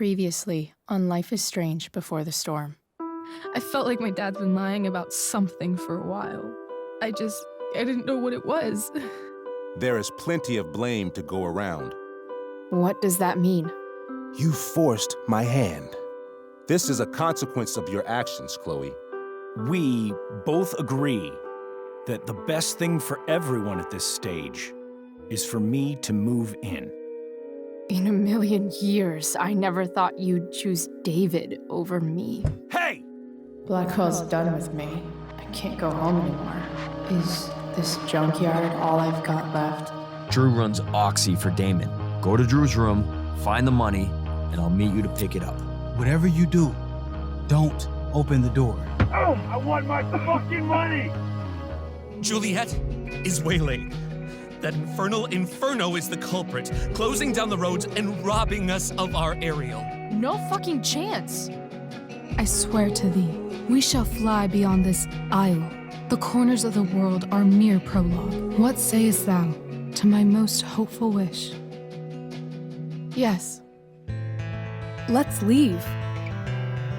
Previously on Life is Strange Before the Storm. I felt like my dad's been lying about something for a while. I didn't know what it was. There is plenty of blame to go around. What does that mean? You forced my hand. This is a consequence of your actions, Chloe. We both agree that the best thing for everyone at this stage is for me to move in. In a million years, I never thought you'd choose David over me. Hey! Blackwell's done with me. I can't go home anymore. Is this junkyard all I've got left? Drew runs Oxy for Damon. Go to Drew's room, find the money, and I'll meet you to pick it up. Whatever you do, don't open the door. Oh, I want my fucking money! Juliet is waylaid. That infernal Inferno is the culprit, closing down the roads and robbing us of our aerial. No fucking chance. I swear to thee, we shall fly beyond this isle. The corners of the world are mere prologue. What sayest thou to my most hopeful wish? Yes. Let's leave.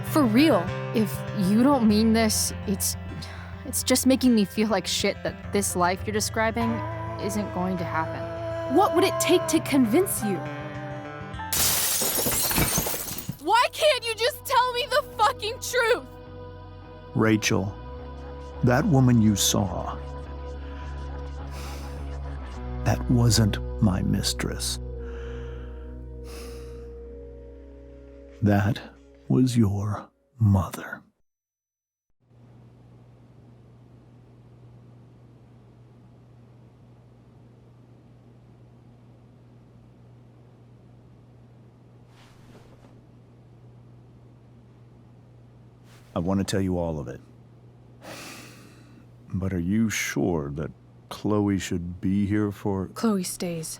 For real. If you don't mean this, it's just making me feel like shit that this life you're describing isn't going to happen. What would it take to convince you? Why can't you just tell me the fucking truth? Rachel, that woman you saw, that wasn't my mistress. That was your mother. I want to tell you all of it. But are you sure that Chloe should be here for... Chloe stays.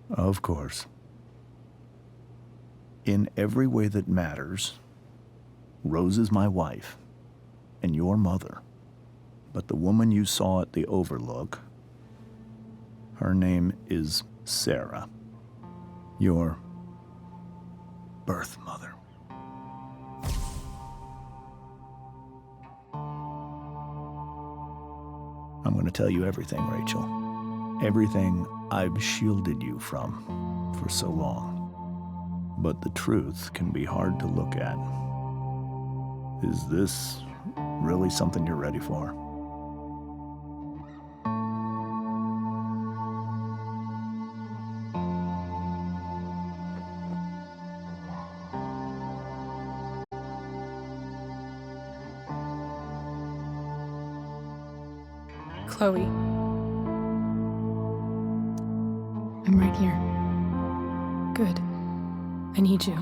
Of course. In every way that matters, Rose is my wife and your mother. But the woman you saw at the Overlook, her name is Sarah. Your birth mother. I'm going to tell you everything, Rachel. Everything I've shielded you from for so long. But the truth can be hard to look at. Is this really something you're ready for? Chloe. I'm right here. Good. I need you.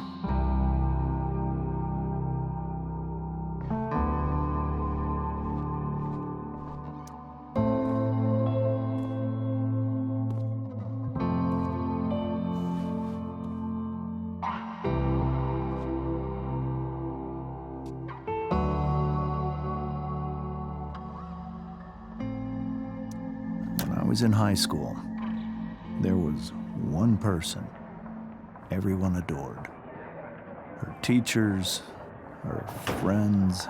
When I was in high school, there was one person everyone adored. Her teachers, her friends.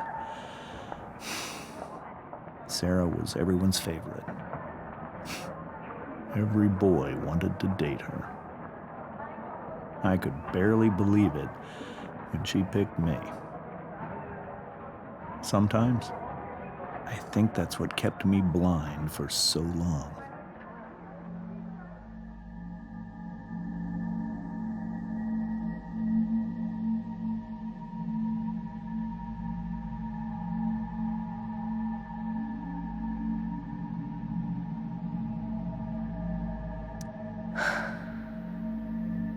Sarah was everyone's favorite. Every boy wanted to date her. I could barely believe it when she picked me. Sometimes, I think that's what kept me blind for so long.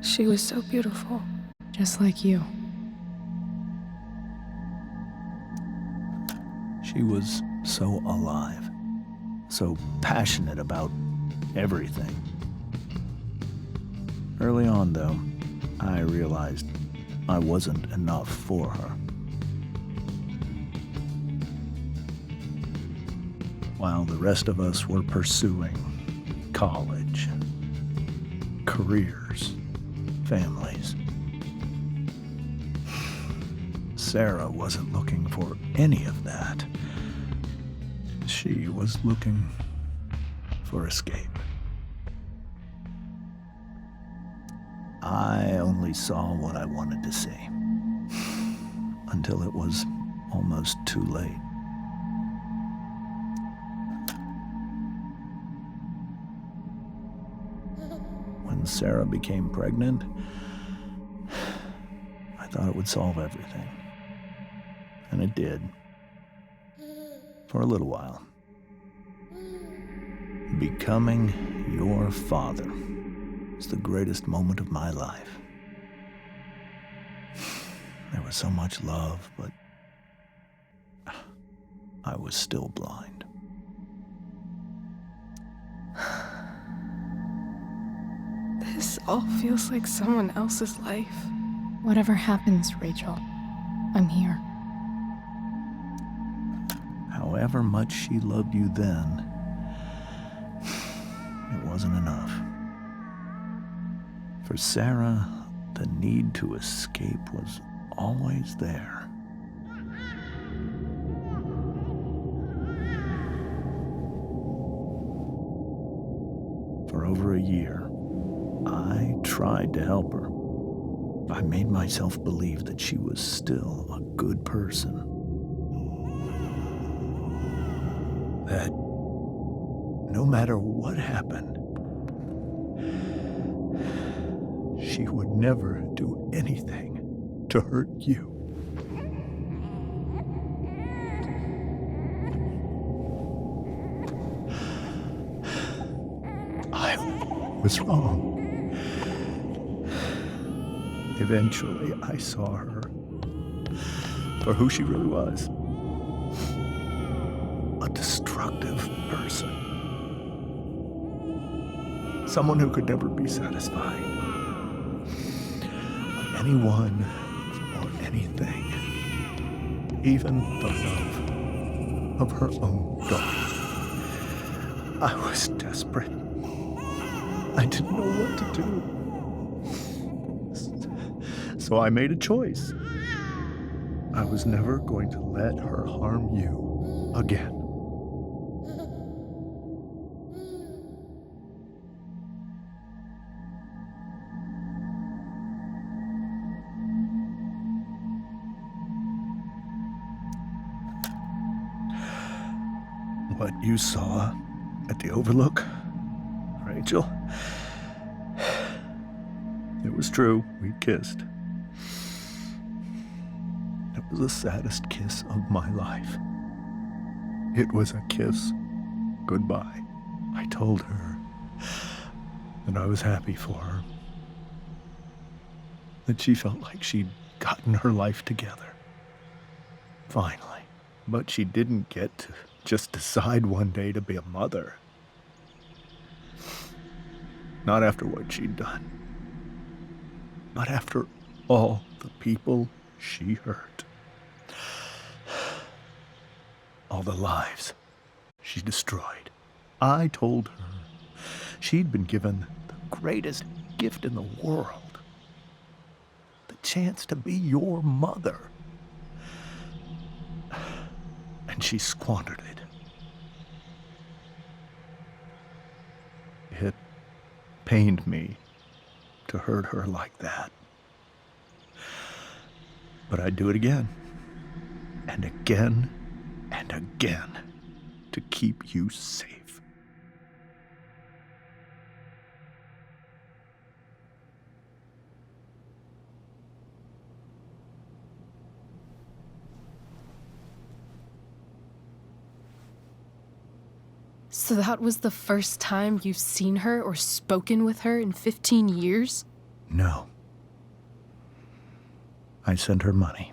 She was so beautiful, just like you. She was so alive, so passionate about everything. Early on, though, I realized I wasn't enough for her. While the rest of us were pursuing college, careers, families. Sarah wasn't looking for any of that. She was looking for escape. I only saw what I wanted to see, until it was almost too late. When Sarah became pregnant, I thought it would solve everything. And it did. For a little while. Becoming your father was the greatest moment of my life. There was so much love, but I was still blind. This all feels like someone else's life. Whatever happens, Rachel, I'm here. However much she loved you then, it wasn't enough. For Sarah, the need to escape was always there. For over a year, I tried to help her. I made myself believe that she was still a good person. That no matter what happened, she would never do anything to hurt you. I was wrong. Eventually, I saw her for who she really was. A destructive person. Someone who could never be satisfied by anyone or anything. Even the love of her own daughter. I was desperate. I didn't know what to do. So I made a choice. I was never going to let her harm you again. What you saw at the Overlook, Rachel, it was true. We kissed. It was the saddest kiss of my life. It was a kiss goodbye. I told her that I was happy for her. That she felt like she'd gotten her life together. Finally. But she didn't get to just decide one day to be a mother. Not after what she'd done. Not after all the people she hurt. All the lives she destroyed. I told her she'd been given the greatest gift in the world. The chance to be your mother. And she squandered it. It pained me to hurt her like that. But I'd do it again. And again. And again. To keep you safe. So that was the first time you've seen her or spoken with her in 15 years? No. I sent her money.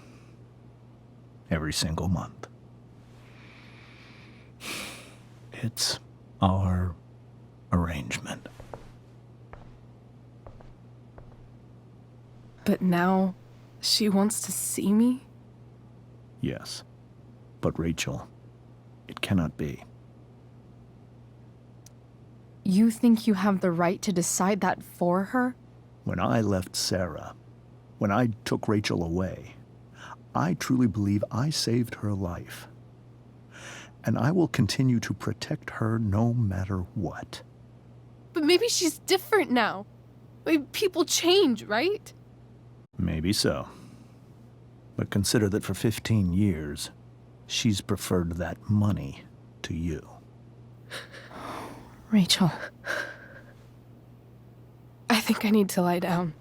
Every single month. It's our arrangement. But now she wants to see me? Yes. But Rachel, it cannot be. You think you have the right to decide that for her? When I left Sarah, when I took Rachel away, I truly believe I saved her life. And I will continue to protect her no matter what. But maybe she's different now. People change, right? Maybe so. But consider that for 15 years, she's preferred that money to you. Rachel. I think I need to lie down.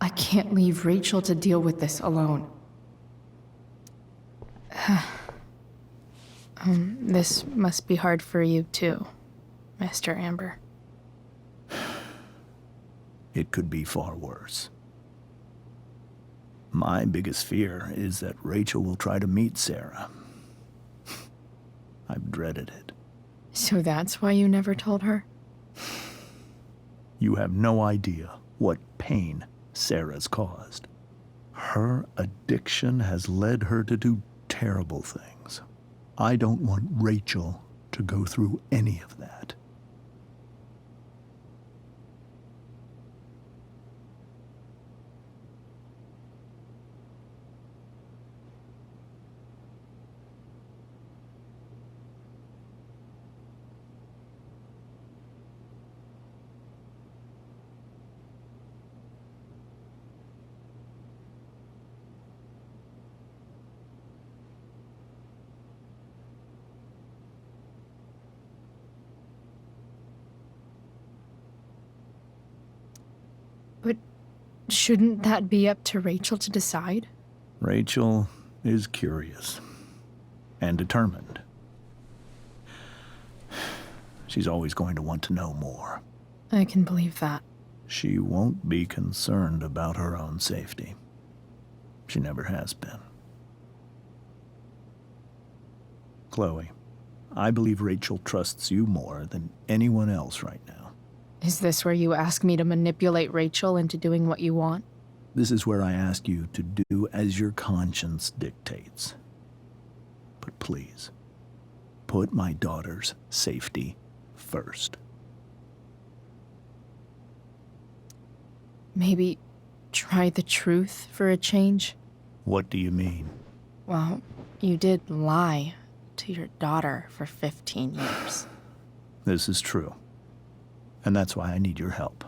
I can't leave Rachel to deal with this alone. This must be hard for you too, Mr. Amber. It could be far worse. My biggest fear is that Rachel will try to meet Sarah. I've dreaded it. So that's why you never told her? You have no idea what pain Sarah's caused. Her addiction has led her to do terrible things. I don't want Rachel to go through any of that. But shouldn't that be up to Rachel to decide? Rachel is curious and determined. She's always going to want to know more. I can believe that. She won't be concerned about her own safety. She never has been. Chloe, I believe Rachel trusts you more than anyone else right now. Is this where you ask me to manipulate Rachel into doing what you want? This is where I ask you to do as your conscience dictates. But please, put my daughter's safety first. Maybe try the truth for a change? What do you mean? Well, you did lie to your daughter for 15 years. This is true. And that's why I need your help.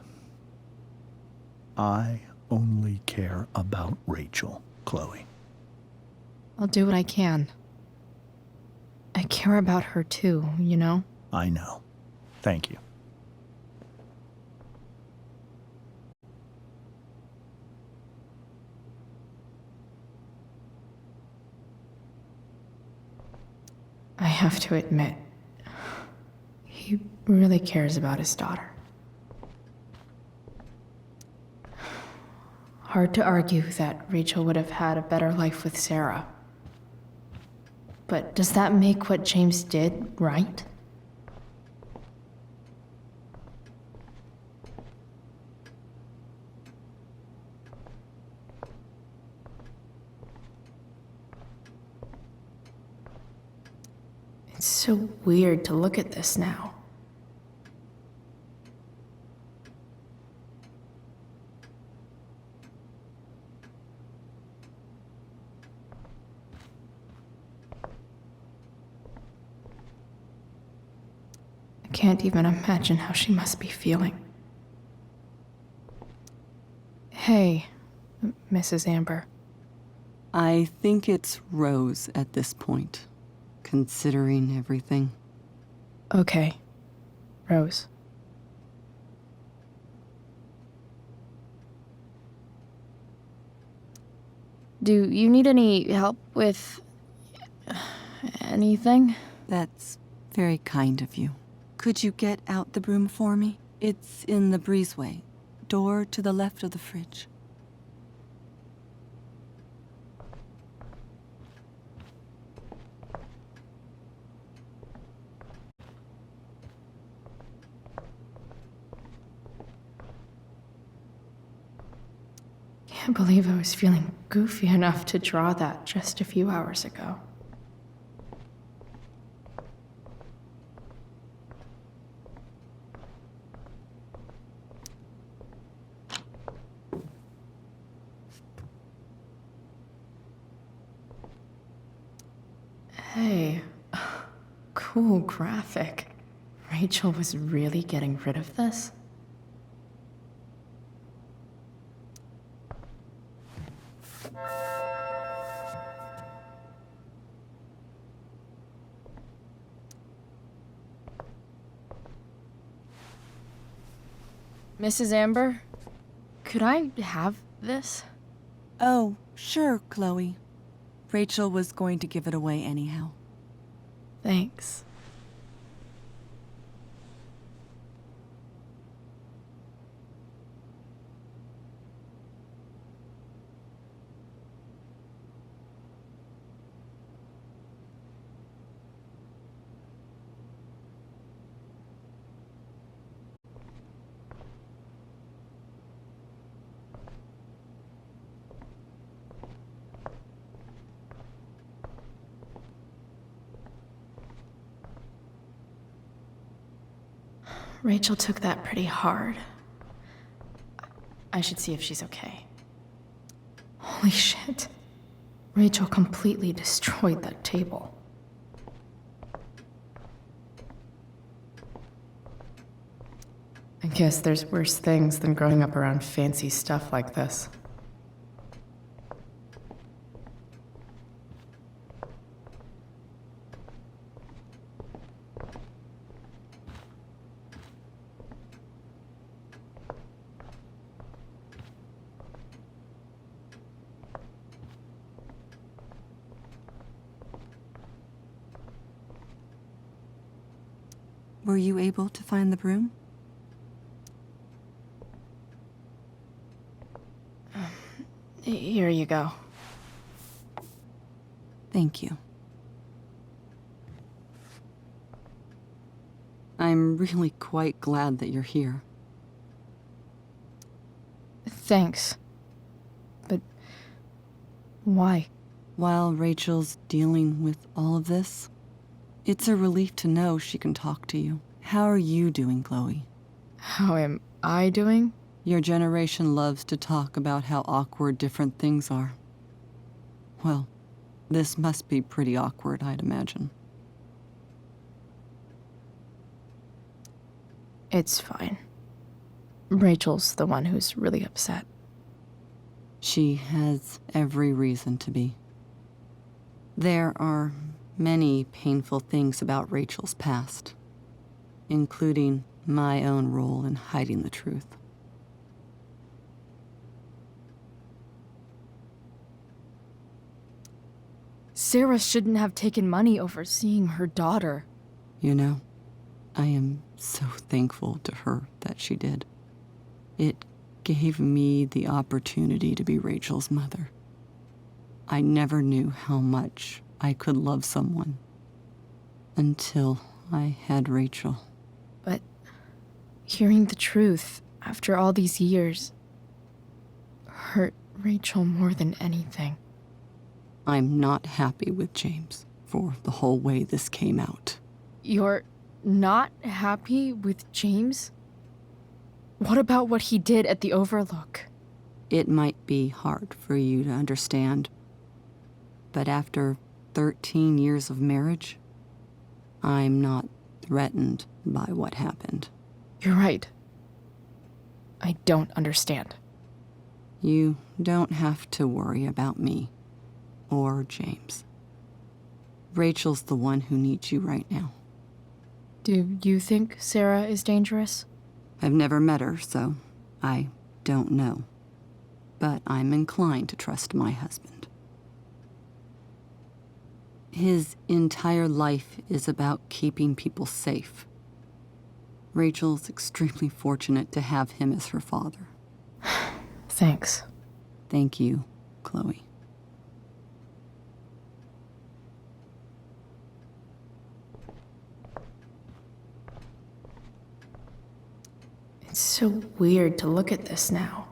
I only care about Rachel, Chloe. I'll do what I can. I care about her too, you know? I know. Thank you. I have to admit, he really cares about his daughter. Hard to argue that Rachel would have had a better life with Sarah. But does that make what James did right? It's so weird to look at this now. can't even imagine how she must be feeling. Hey, Mrs. Amber. I think it's Rose at this point, considering everything. Okay, Rose. Do you need any help with anything? That's very kind of you. Could you get out the broom for me? It's in the breezeway, door to the left of the fridge. Can't believe I was feeling goofy enough to draw that just a few hours ago. Hey, cool graphic. Rachel was really getting rid of this? Mrs. Amber, could I have this? Oh, sure, Chloe. Rachel was going to give it away anyhow. Thanks. Rachel took that pretty hard. I should see if she's okay. Holy shit. Rachel completely destroyed that table. I guess there's worse things than growing up around fancy stuff like this. Were you able to find the broom? Here you go. Thank you. I'm really quite glad that you're here. Thanks. But why? While Rachel's dealing with all of this, it's a relief to know she can talk to you. How are you doing, Chloe? How am I doing? Your generation loves to talk about how awkward different things are. Well, this must be pretty awkward, I'd imagine. It's fine. Rachel's the one who's really upset. She has every reason to be. There are many painful things about Rachel's past, including my own role in hiding the truth. Sarah shouldn't have taken money over seeing her daughter. You know, I am so thankful to her that she did. It gave me the opportunity to be Rachel's mother. I never knew how much I could love someone until I had Rachel. But hearing the truth after all these years hurt Rachel more than anything. I'm not happy with James for the whole way this came out. You're not happy with James? What about what he did at the Overlook? It might be hard for you to understand, but after 13 years of marriage, I'm not threatened by what happened. You're right. I don't understand. You don't have to worry about me or James. Rachel's the one who needs you right now. Do you think Sarah is dangerous? I've never met her, so I don't know. But I'm inclined to trust my husband. His entire life is about keeping people safe. Rachel's extremely fortunate to have him as her father. Thanks. Thank you, Chloe. It's so weird to look at this now.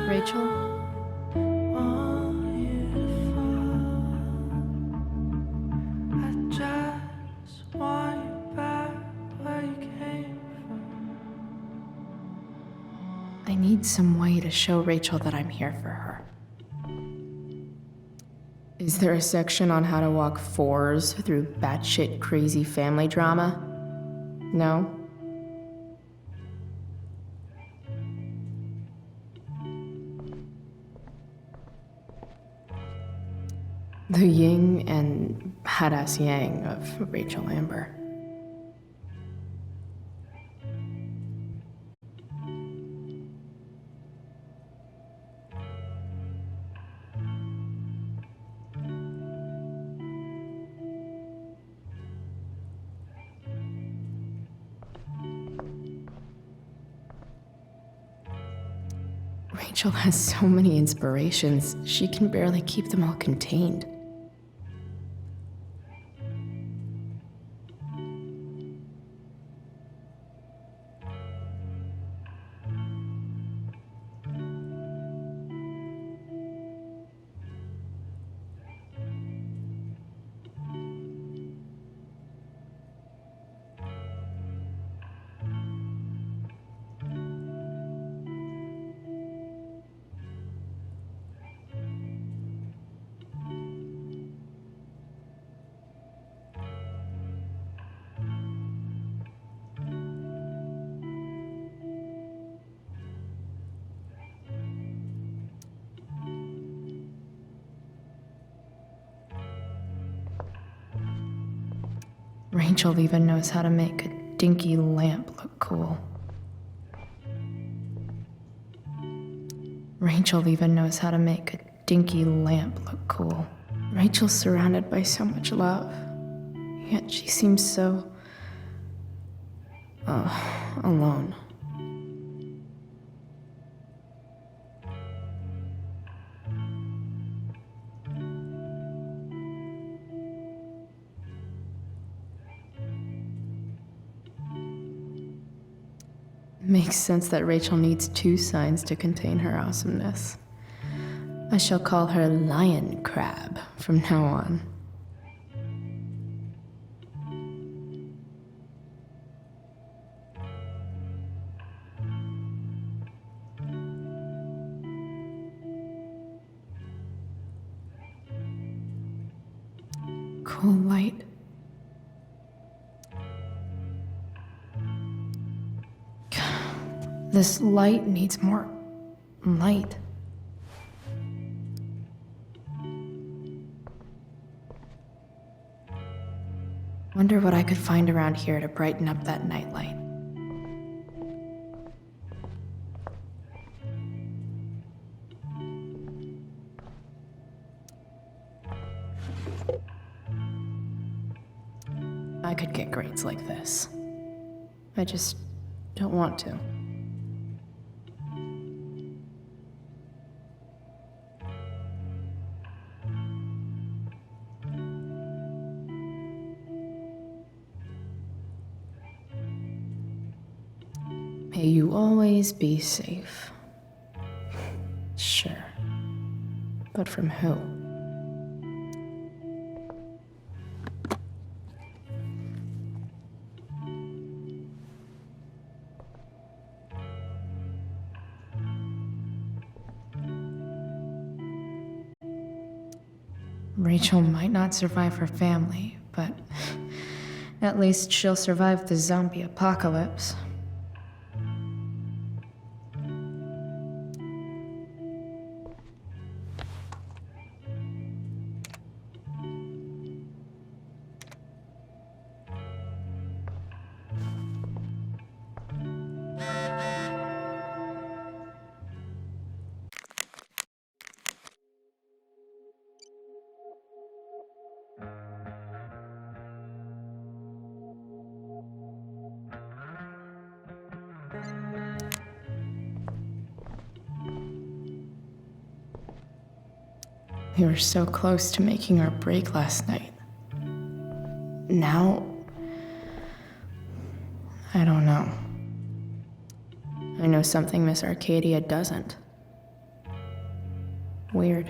Rachel? I need some way to show Rachel that I'm here for her. Is there a section on how to walk fours through batshit crazy family drama? No? The yin and badass yang of Rachel Amber. Rachel has so many inspirations, she can barely keep them all contained. Rachel even knows how to make a dinky lamp look cool. Rachel even knows how to make a dinky lamp look cool. Rachel's surrounded by so much love, yet she seems so... alone. Makes sense that Rachel needs two signs to contain her awesomeness. I shall call her Lion Crab from now on. Cool light. This light needs more light. Wonder what I could find around here to brighten up that nightlight. I could get grades like this. I just don't want to. May you always be safe. Sure. But from who? Rachel might not survive her family, but at least she'll survive the zombie apocalypse. We were so close to making our break last night. Now, I don't know. I know something Miss Arcadia doesn't. Weird.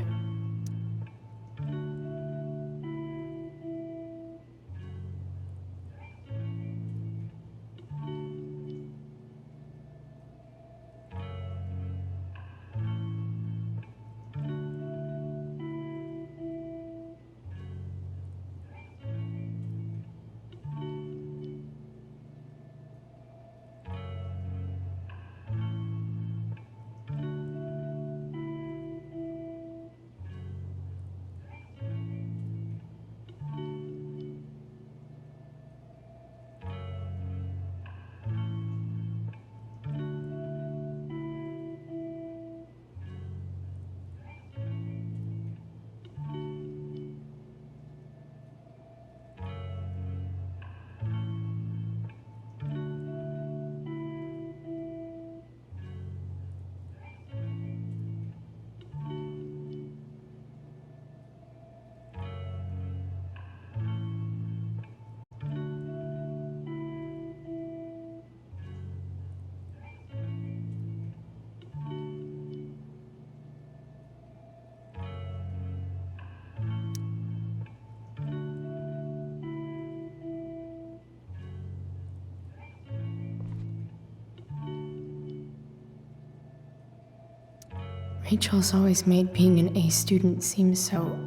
Rachel's always made being an A student seem so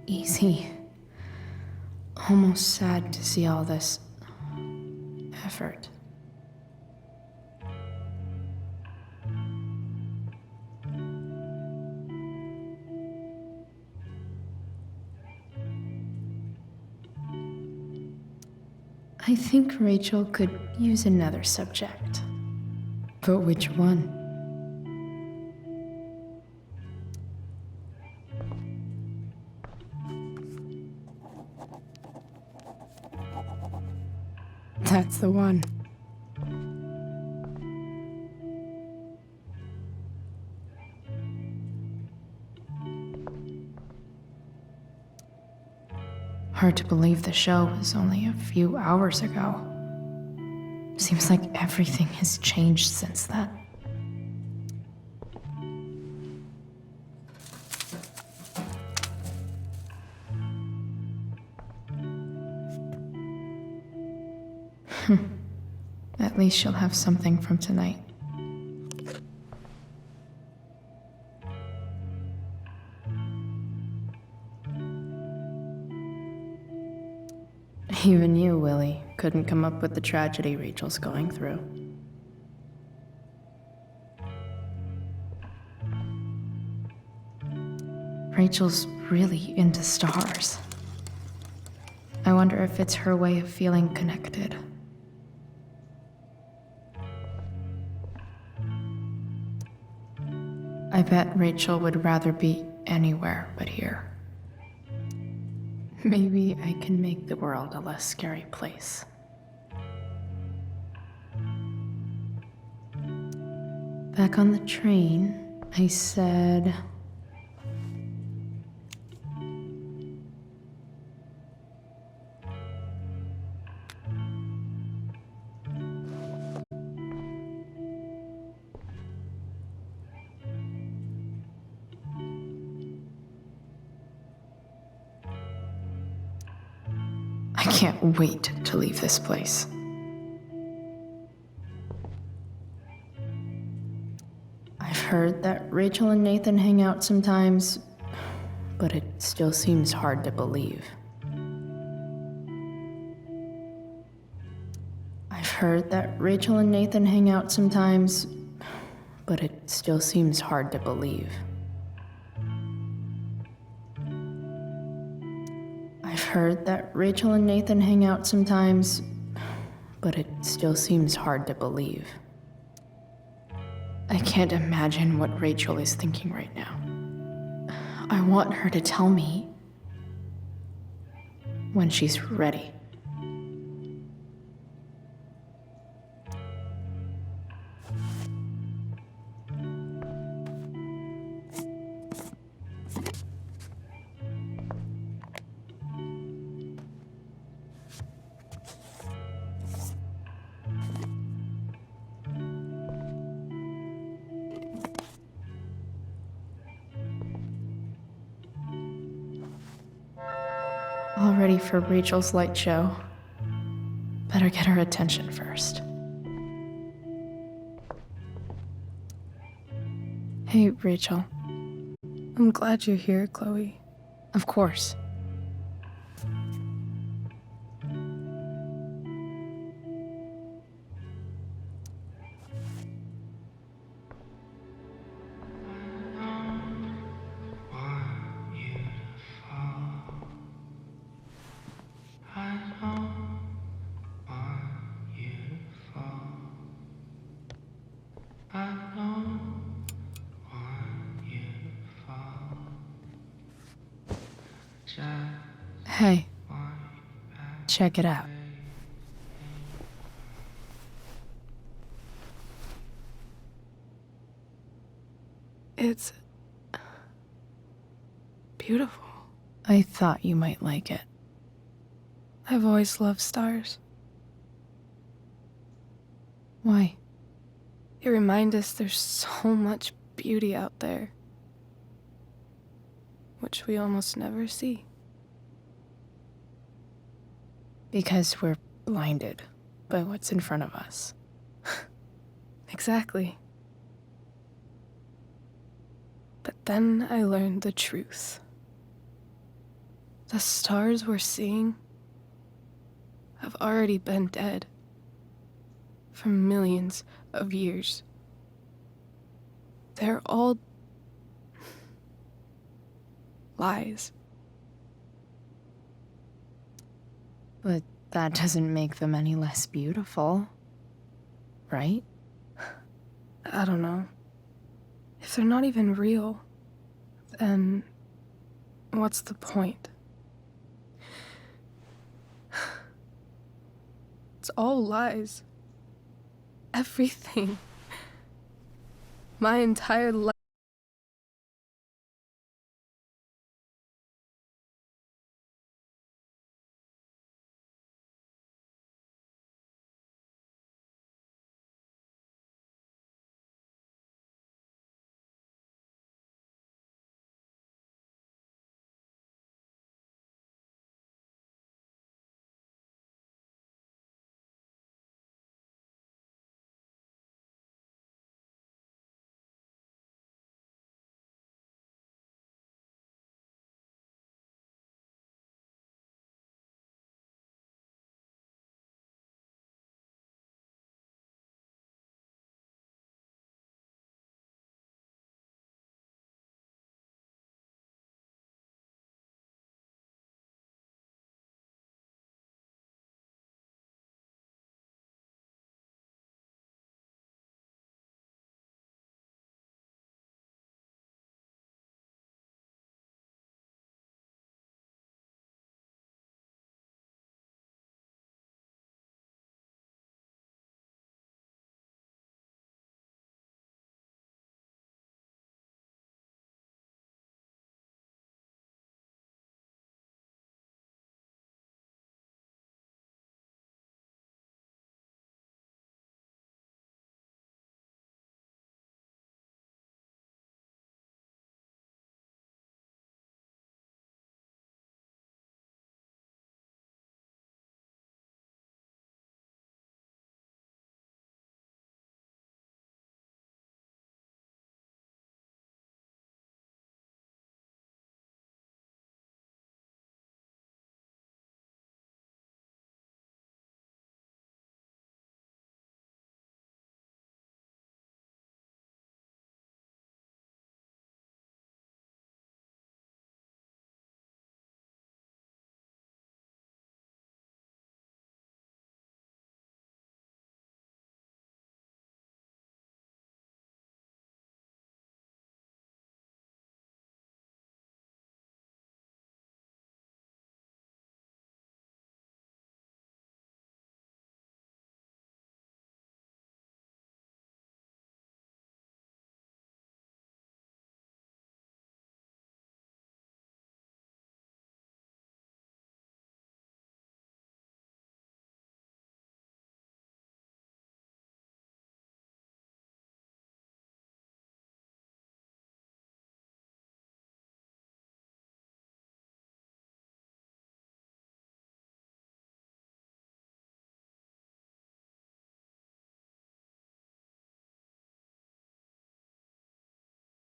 easy. Almost sad to see all this effort. I think Rachel could use another subject. But which one? That's the one. Hard to believe the show was only a few hours ago. Seems like everything has changed since then. At least she'll have something from tonight. Even you, Willie, couldn't come up with the tragedy Rachel's going through. Rachel's really into stars. I wonder if it's her way of feeling connected. I bet Rachel would rather be anywhere but here. Maybe I can make the world a less scary place. Back on the train, I said, I can't wait to leave this place. I've heard that Rachel and Nathan hang out sometimes, but it still seems hard to believe. I've heard that Rachel and Nathan hang out sometimes, but it still seems hard to believe. I've heard that Rachel and Nathan hang out sometimes, but it still seems hard to believe. I can't imagine what Rachel is thinking right now. I want her to tell me when she's ready. All ready for Rachel's light show. Better get her attention first. Hey, Rachel. I'm glad you're here, Chloe. Of course. Hey, check it out. It's beautiful. I thought you might like it. I've always loved stars. Why? They remind us there's so much beauty out there, which we almost never see. Because we're blinded by what's in front of us. Exactly. But then I learned the truth. The stars we're seeing have already been dead for millions of years. They're all lies. But that doesn't make them any less beautiful, right? I don't know. If they're not even real, then what's the point? It's all lies. Everything. My entire life.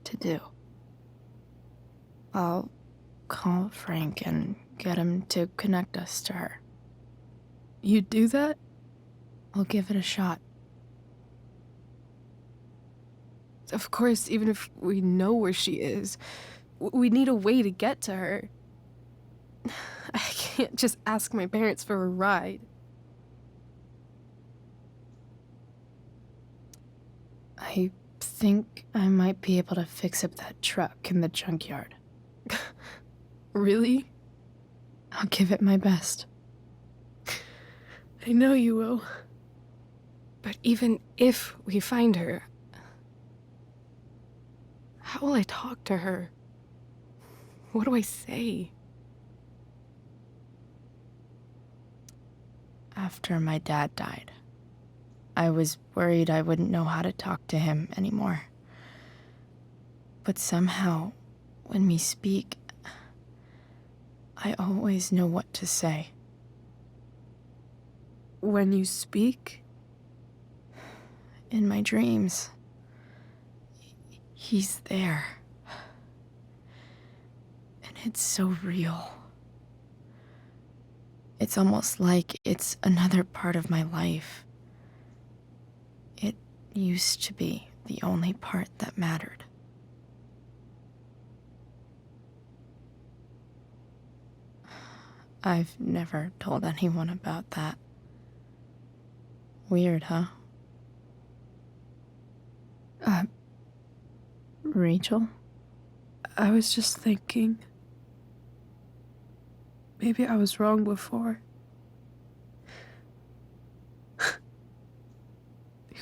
to do. I'll call Frank and get him to connect us to her. You'd do that? I'll give it a shot. Of course, even if we know where she is, we need a way to get to her. I can't just ask my parents for a ride. I think I might be able to fix up that truck in the junkyard. Really? I'll give it my best. I know you will. But even if we find her, how will I talk to her? What do I say? After my dad died, I was worried I wouldn't know how to talk to him anymore. But somehow, when we speak, I always know what to say. When you speak? In my dreams, he's there. And it's so real. It's almost like it's another part of my life. It used to be the only part that mattered. I've never told anyone about that. Weird, huh? Rachel? I was just thinking. Maybe I was wrong before. Who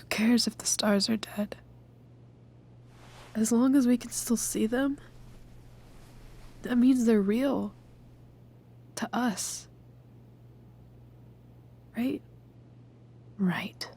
cares if the stars are dead? As long as we can still see them, that means they're real. To us. Right? Right.